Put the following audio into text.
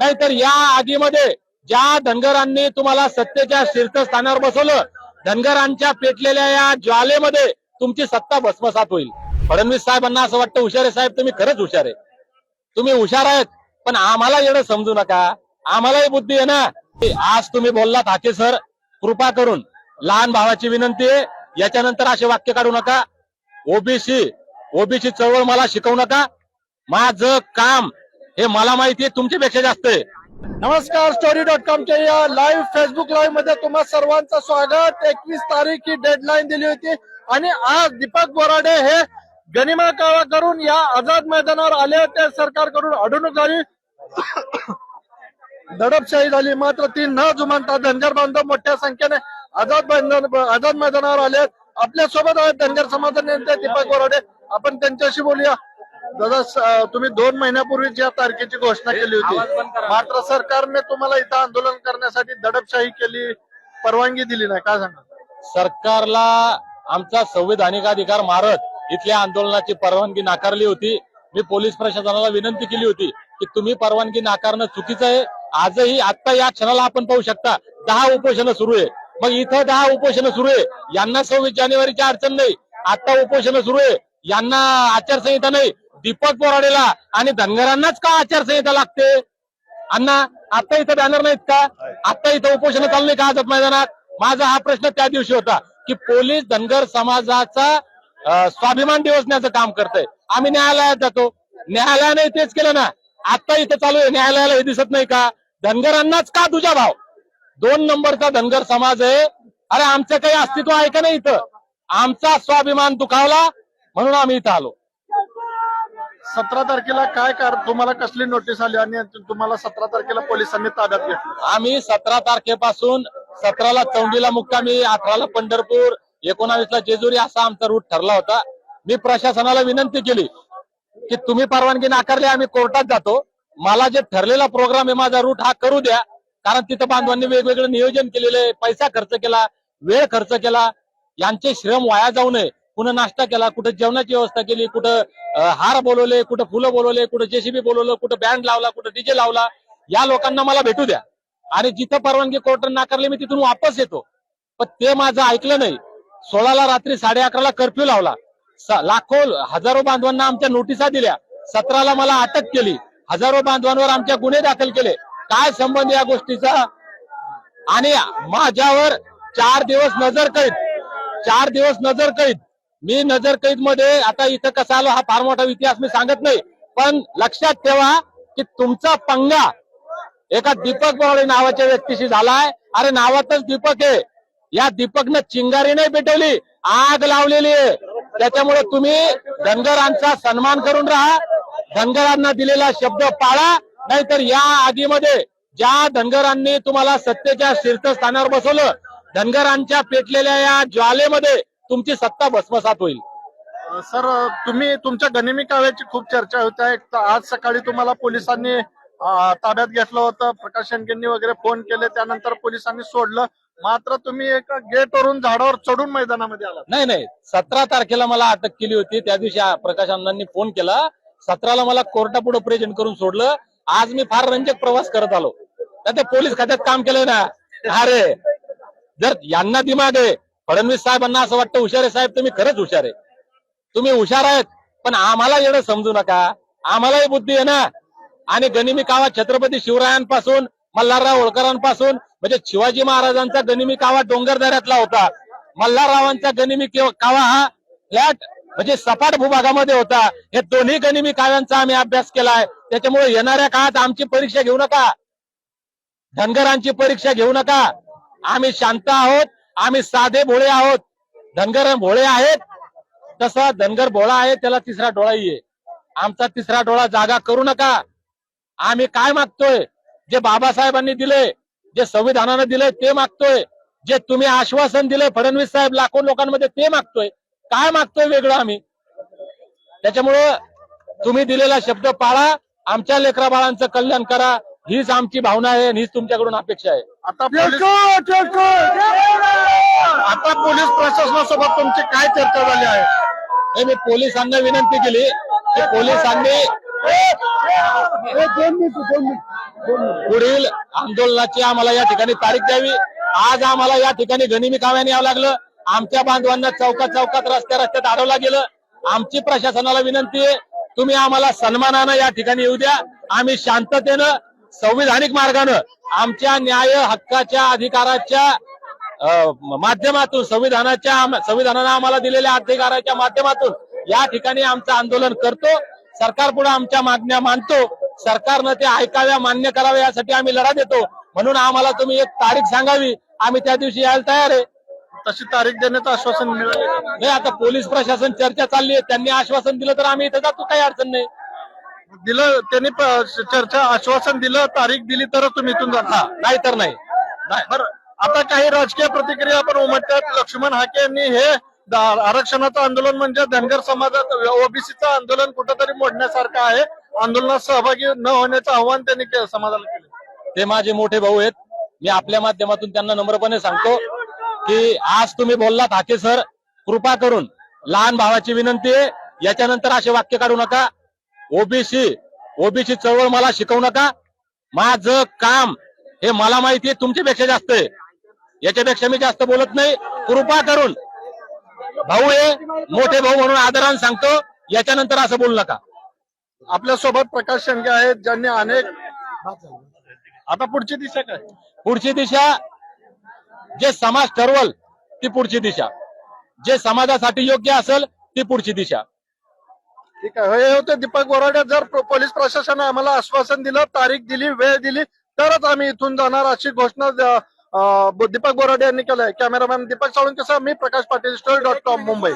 नाहीतर या आगीमध्ये ज्या धनगरांनी तुम्हाला सत्तेच्या शीर्षस्थानावर बसवलं, धनगरांच्या पेटलेल्या या ज्वालेमध्ये तुमची सत्ता भस्मसात होईल. फडणवीस साहेबांना असं वाटतं हुशार आहे साहेब, तुम्ही खरंच हुशार आहे, तुम्ही हुशार आहेत, पण आम्हाला एवढं समजू नका, आम्हालाही बुद्धी आहे ना. आज तुम्ही बोललात हाके सर, कृपा करून लहान भावाची विनंती आहे, याच्यानंतर असे वाक्य काढू नका. ओबीसी चळवळ मला शिकवू नका. माझं काम हे मला माहिती आहे, तुमच्यापेक्षा जास्त आहे. नमस्कार, story.com च्या या लाईव्ह फेसबुक लाईव्ह मध्ये तुम्हा सर्वांचं स्वागत. 21 तारीख ही डेडलाईन दिली होती आणि आज दीपक बोराडे हे गनिमा कावा करून या आझाद मैदानावर आले होते. सरकारकडून अडवणूक झाली, दडपशाही झाली, मात्र ती न जुमानता धनगर बांधव मोठ्या संख्येने आझाद मैदानावर आले. आपल्या सोबत आहेत धनगर समाजाचे नेते दीपक बोराडे, आपण त्यांच्याशी बोलूया. दादा, तुम्ही 2 महिन्यापूर्वी ज्या तारखेची घोषणा केली होती, मात्र सरकारने तुम्हाला इथं आंदोलन करण्यासाठी दडपशाही केली, परवानगी दिली नाही, काय सांगा? सरकारला आमचा संविधानिक अधिकार मारत इथल्या आंदोलनाची परवानगी नाकारली होती. मी पोलीस प्रशासनाला विनंती केली होती की तुम्ही परवानगी नाकारणं चुकीचं आहे. आजही आता या क्षणाला आपण पाहू शकता 10 उपोषणं सुरू आहे. मग इथं 10 उपोषणं सुरू आहे, यांना 26 जानेवारीची अडचण नाही. आता उपोषणं सुरू आहे, यांना आचारसंहिता नाही. दीपक बोराडेला आणि धनगरांनाच का आचारसंहिता लागते? अण्णा, आता इथं बॅनर नाहीत का? आता इथं उपोषण चालू नाही का आझाद मैदानात? माझा हा प्रश्न त्या दिवशी होता की पोलीस धनगर समाजाचा स्वाभिमान दिवसण्याचं काम करतंय. आम्ही न्यायालयात जातो, न्यायालयाने तेच केलं ना. आता इथं चालू आहे, न्यायालयाला हे दिसत नाही का? धनगरांनाच का तुझा भाव? 2 नंबरचा धनगर समाज आहे. अरे आमचं काही अस्तित्व आहे का नाही इथं? आमचा स्वाभिमान दुखावला म्हणून आम्ही इथं आलो. 17 तारखेला काय तुम्हाला कसली नोटीस आली आणि तुम्हाला 17 तारखेला पोलिसांनी ताब्यात घेतलं? आम्ही 17 तारखेपासून 17ला चौंडीला मुक्कामी, 18ला पंढरपूर, 19ला जेजुरी असा आमचा रूट ठरला होता. मी प्रशासनाला विनंती केली की तुम्ही परवानगी नाकारली, आम्ही कोर्टात जातो. मला जे ठरलेला प्रोग्राम आहे माझा रूट हा करू द्या, कारण तिथं बांधवांनी वेगवेगळं नियोजन केलेलं आहे, पैसा खर्च केला, वेळ खर्च केला, यांचे श्रम वाया जाऊ नये. कुठं नाश्ता केला, कुठं जेवणाची व्यवस्था केली, कुठं हार बोलवले, कुठं फुलं बोलवले, कुठं जेसीबी बोलवलं, कुठं बँड लावला, कुठं डीजे लावला. या लोकांना मला भेटू द्या आणि जिथं परवानगी कोर्टाने नाकारली मी तिथून वापस येतो. पण ते माझं ऐकलं नाही. 16ला रात्री 11:30ला कर्फ्यू लावला, लाखो हजारो बांधवांना आमच्या नोटिसा दिल्या. 17ला मला अटक केली, हजारो बांधवांवर आमच्या गुन्हे दाखल केले. काय संबंध या गोष्टीचा? आणि माझ्यावर 4 दिवस नजरकैद, 4 दिवस नजरकैद. मी नजरकैद मध्ये आता इथं कसा आलो हा फार मोठा इतिहास मी सांगत नाही, पण लक्षात ठेवा की तुमचा पंगा एका दीपक बोराडे नावाच्या व्यक्तीशी झालाय. अरे नावातच दीपक आहे, या दीपकनं चिंगारी नाही पेटवली, आग लावलेली आहे. त्याच्यामुळे तुम्ही धनगरांचा सन्मान करून राहा, धनगरांना दिलेला शब्द पाळा. नाहीतर या आगीमध्ये ज्या धनगरांनी तुम्हाला सत्तेच्या शीर्षस्थानावर बसवलं, धनगरांच्या पेटलेल्या या ज्वालेमध्ये तुमची सत्ता भस्मसात होईल. सर, तुम्ही तुमच्या गनिमी काव्याची खूप चर्चा होत आहे. आज सकाळी तुम्हाला पोलिसांनी ताब्यात घेतलं होतं, प्रकाश शेंडेंनी वगैरे फोन केले, त्यानंतर पोलिसांनी सोडलं, मात्र तुम्ही एका गेटवरून झाडावर चढून मैदानामध्ये आला. नाही, 17 तारखेला मला अटक केली होती. त्या दिवशी प्रकाश अण्णांनी फोन केला, 17ला मला कोर्टापुढे प्रेझेंट करून सोडलं. आज मी फार रंजक प्रवास करत आलो. त्या पोलीस खात्यात काम केलंय ना. अरे जर यांना दिमाग आहे, फडणवीस साहेबांना असं वाटतं हुशार आहे साहेब, तुम्ही खरंच हुशार आहे, तुम्ही हुशार आहेत, पण आम्हाला एवढं समजू नका, आम्हालाही बुद्धी आहे ना. आणि गनिमी कावा छत्रपती शिवरायांपासून मल्हारराव होळकरांपासून, म्हणजे शिवाजी महाराजांचा गनिमी कावा डोंगरदऱ्यातला होता. मल्हाररावांचा गनिमी कावा हा फ्लॅट म्हणजे सपाट भूभागामध्ये होता. हे दोन्ही गनिमी काव्यांचा आम्ही अभ्यास केलाय. त्याच्यामुळे येणाऱ्या काळात आमची परीक्षा घेऊ नका, धनगरांची परीक्षा घेऊ नका. आम्ही शांत आहोत, आम्ही साधे भोळे आहोत. धनगर भोळे आहेत, तसा धनगर भोळा आहे, त्याला तिसरा डोळाही आहे. आमचा तिसरा डोळा जागा करू नका. आम्ही काय मागतोय? जे बाबासाहेबांनी दिले, जे संविधानानं दिले ते मागतोय. जे तुम्ही आश्वासन दिले फडणवीस साहेब लाखो लोकांमध्ये ते मागतोय. काय मागतोय वेगळं आम्ही? त्याच्यामुळं तुम्ही दिलेला शब्द पाळा, आमच्या लेकरा बाळांचं कल्याण करा, हीच आमची भावना आहे, हीच तुमच्याकडून अपेक्षा आहे. आता पोलीस प्रशासनासोबत तुमची काय चर्चा झाली आहे? मी पोलिसांना विनंती केली की पोलिसांनी पुढील आंदोलनाची आम्हाला या ठिकाणी तारीख द्यावी. आज आम्हाला या ठिकाणी गनिमी काव्याने यावं लागलं. आमच्या बांधवांना चौकात चौकात रस्त्यात अडवलं गेलं. आमची प्रशासनाला विनंती आहे, तुम्ही आम्हाला सन्मानानं या ठिकाणी येऊ द्या. आम्ही शांततेनं संविधानिक मार्गानं आमच्या न्याय हक्काच्या अधिकाराच्या माध्यमातून संविधानानं आम्हाला दिलेल्या अधिकाराच्या माध्यमातून या ठिकाणी आमचं आंदोलन करतो. सरकार पुढे आमच्या मागण्या मानतो. सरकारनं ते ऐकाव्या, मान्य कराव्या यासाठी आम्ही लढा देतो. म्हणून आम्हाला तुम्ही एक तारीख सांगावी, आम्ही त्या दिवशी यायला तयार आहे. तशी तारीख देण्याचं आश्वासन मिळाले नाही, आता पोलीस प्रशासन चर्चा चालली आहे, त्यांनी आश्वासन दिलं तर आम्ही इथं जातो, काही अडचण नाही. दिलं त्यांनी चर्चा आश्वासन दिलं, तारीख दिली तर तुम्ही इथून जाता, नाही तर नाही. बरं. आता काही राजकीय प्रतिक्रिया पण उमटतात. लक्ष्मण हाके यांनी हे आरक्षणाचं आंदोलन म्हणजे धनगर समाजात ओबीसीचं आंदोलन कुठंतरी मोडण्यासारखं आहे, आंदोलनात सहभागी न होण्याचं आव्हान त्यांनी समाजाला केलं. ते माझे मोठे भाऊ आहेत. मी आपल्या माध्यमातून त्यांना नम्रपणे सांगतो की आज तुम्ही बोललात हाके सर, कृपा करून लहान भावाची विनंती आहे, याच्यानंतर असे वाक्य काढू नका. ओबीसी चळवळ मला शिकवू नका. माझं काम हे मला माहिती आहे, तुमच्यापेक्षा जास्त आहे. याच्यापेक्षा मी जास्त बोलत नाही. कृपा करून भाऊ आहे, मोठे भाऊ म्हणून आदराने सांगतो, याच्यानंतर असं बोलू नका. आपल्या सोबत प्रकाश शेंडगे आहेत, ज्यांनी अनेक आता पुढची दिशा काय? पुढची दिशा जे समाज ठरवल ती पुढची दिशा, जे समाजासाठी योग्य असेल ती पुढची दिशा. ठीक आहे. हे होते दीपक बोराडे. जर पोलीस प्रशासनाने आम्हाला आश्वासन दिलं, तारीख दिली, वेळ दिली तरच आम्ही इथून जाणार, अशी घोषणा दीपक बोराडे यांनी केलंय. कॅमेरामॅन दीपक साळुंकेसह मी प्रकाश पाटील, story.com, मुंबई.